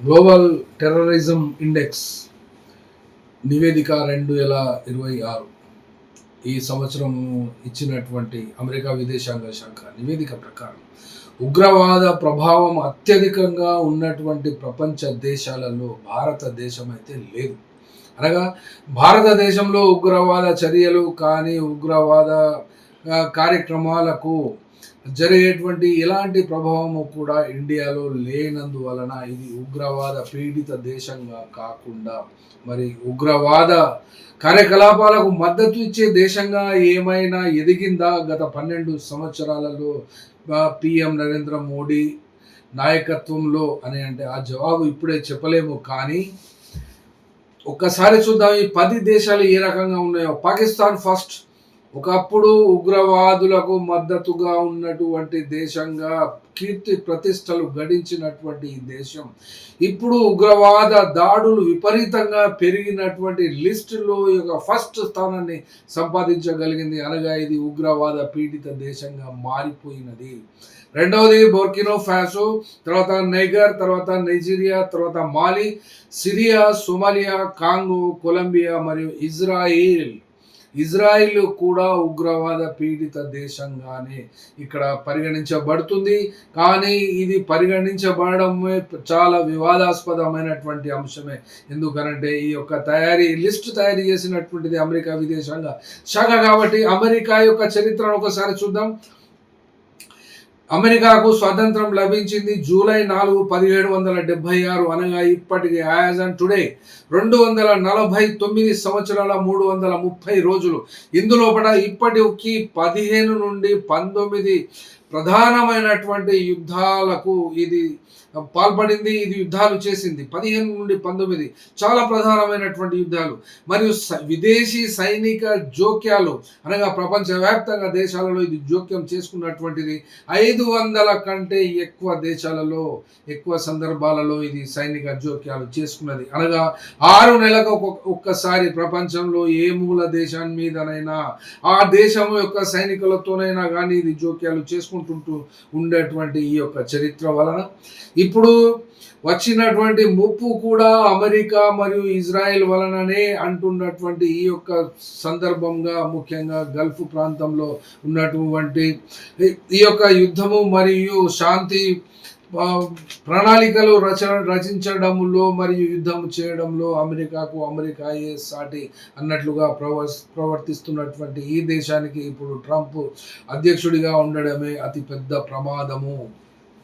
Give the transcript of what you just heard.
Global terrorism index నివేదిక 2026 ఈ సంవత్సరం ఇచ్చినటువంటి అమెరికా విదేశాంగ శాఖ నివేదిక ప్రకారం ఉగ్రవాద ప్రభావం అత్యధికంగా ఉన్నటువంటి ప్రపంచ దేశాలలో భారతదేశం అయితే లేదు. అనగా భారతదేశంలో ఉగ్రవాద చర్యలు కానీ ఉగ్రవాద కార్యక్రమాలకు జరిగేటువంటి ఎలాంటి ప్రభావము కూడా ఇండియాలో లేనందువలన ఇది ఉగ్రవాద పీడిత దేశంగా కాకుండా మరి ఉగ్రవాద కార్యకలాపాలకు మద్దతు ఇచ్చే దేశంగా ఏమైనా ఎదిగిందా గత 12 సంవత్సరాలలో పిఎం నరేంద్ర మోడీ నాయకత్వంలో అని అంటే ఆ జవాబు ఇప్పుడే చెప్పలేము. కానీ ఒక్కసారి చూద్దాం ఈ 10 దేశాలు ఏ రకంగా ఉన్నాయో. పాకిస్తాన్ ఫస్ట్, ఒకప్పుడు ఉగ్రవాదులకు మద్దతుగా ఉన్నటువంటి దేశంగా కీర్తి ప్రతిష్టలు గడించినటువంటి ఈ దేశం ఇప్పుడు ఉగ్రవాద దాడులు విపరీతంగా పెరిగినటువంటి లిస్టులో ఫస్ట్ స్థానాన్ని సంపాదించగలిగింది. అనగా ఇది ఉగ్రవాద పీడిత దేశంగా మారిపోయినది. రెండవది బుర్కినా ఫాసో, తర్వాత నైగర్, తర్వాత నైజీరియా, తర్వాత మాలి, సిరియా, సోమాలియా, కాంగో, కొలంబియా మరియు ఇజ్రాయిల్ కూడా ఉగ్రవాద పీడిత దేశంగానే ఇక్కడ పరిగణించబడుతుంది. కానీ ఇది పరిగణించబడమే చాలా వివాదాస్పదమైనటువంటి అంశమే. ఎందుకనంటే ఈ యొక్క లిస్ట్ తయారు చేసినటువంటిది అమెరికా విదేశాంగ శాఖ కాబట్టి అమెరికా యొక్క చరిత్రను ఒకసారి చూద్దాం. అమెరికాకు స్వాతంత్రం లభించింది జూలై 4, 1776. అనగా ఇప్పటికి యాజ్ అండ్ టుడే 249 సంవత్సరాల 330 రోజులు. ఇందులోపట ఇప్పటికి 15 నుండి 19 ప్రధానమైనటువంటి యుద్ధాలకు ఇది పాల్పడింది. ఇది యుద్ధాలు చేసింది 15 నుండి 19 చాలా ప్రధానమైనటువంటి యుద్ధాలు మరియు విదేశీ సైనిక జోక్యాలు అనగా ప్రపంచవ్యాప్తంగా దేశాలలో ఇది జోక్యం చేసుకున్నటువంటిది. 500 కంటే ఎక్కువ దేశాలలో ఎక్కువ సందర్భాలలో ఇది సైనిక జోక్యాలు చేసుకున్నది. అనగా 6 నెలలకు ఒక్కసారి ప్రపంచంలో ఏ మూల దేశాన్ని మీదనైనా ఆ దేశం యొక్క సైనికులతోనైనా కానీ ఇది జోక్యాలు చేసుకుంటుంటూ ఉండేటువంటి ఈ యొక్క చరిత్ర వలన ఇప్పుడు వచ్చినటువంటి ముప్పు కూడా అమెరికా మరియు ఇజ్రాయెల్ వలననే అంటున్నటువంటి ఈ యొక్క సందర్భంగా ముఖ్యంగా గల్ఫ్ ప్రాంతంలో ఉన్నటువంటి ఈ యొక్క యుద్ధము మరియు శాంతి ప్రణాళికలు రచించడంలో మరియు యుద్ధం చేయడంలో అమెరికాయే సాటి అన్నట్లుగా ప్రవర్తిస్తున్నటువంటి ఈ దేశానికి ఇప్పుడు ట్రంప్ అధ్యక్షుడిగా ఉండడమే అతిపెద్ద ప్రమాదము.